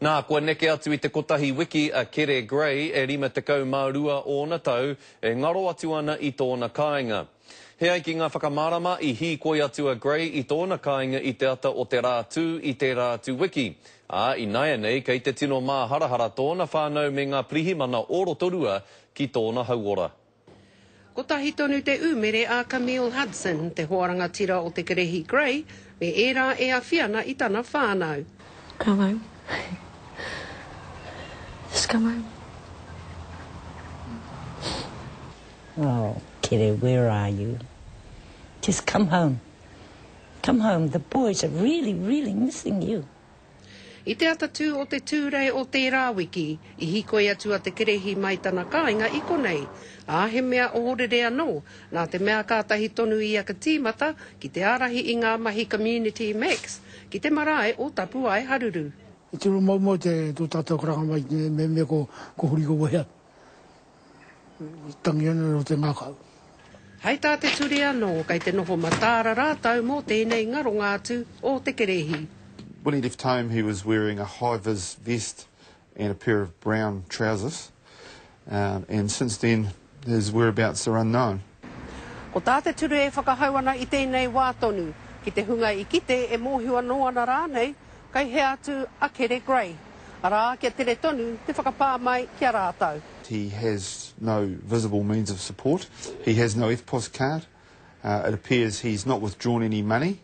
Nā, kua neke atu I te kotahi wiki a Kere Gray e 52 ōna tau e ngaro atu ana I tōna kāinga. He ai ki ngā whakamārama I hi koi atu a Gray I tōna kāinga I te ata o te rātū I te rātū wiki. I naia nei kei te tino mā harahara tōna whānau me ngā prihimana orotorua ki tōna hauora. Ko tahi tonu te umere a Camille Hudson, te hoaranga tira o te Kerehi Gray, me era e a whiana I tana whānau. Come home. Just come home. Oh, Kere, where are you? Just come home. Come home. The boys are really, really missing you. I te atatū o te tūrei o te rāwiki, I hikoi atu a te kerehi mai tana kāinga I konei. A he mea ohorere anō, nā te mea kātahi tonu I aka tīmata, ki te arahi I ngā mahi Community Max, ki te marae o tapu ai haruru. I te ro mau te tō tātou karanga mai me ko huri ko wahea. Tangi ana no te ngākau. Hei tā te ture anō, kei te noho matāra rātau mō tēnei ngaro ngātu o te kerehi. When he left home, he was wearing a high-vis vest and a pair of brown trousers. And since then, his whereabouts are unknown. Ko tā te ture e whakahauana I tēnei wātonu, ki te hunga I kite e mōhua noana rānei, kei he atu a Kere Gray. Arā, kia tere tonu, te whakapā mai kia rātau. He has no visible means of support. He has no EFTPOS card. It appears he's not withdrawn any money.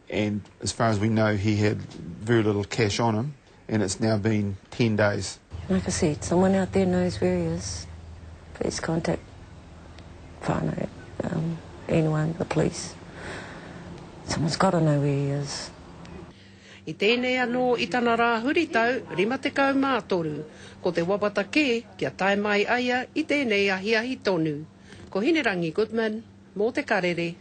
And as far as we know, he had very little cash on him, and it's now been 10 days. Like I said, someone out there knows where he is. Please contact whānau, anyone, the police. Someone's got to know where he is. I tēnei anō I tana rā huritau, 53, ko te wapata kē, kia tae mai aia I tēnei ahi tonu. Ko Hinerangi Goodman, mō te karere.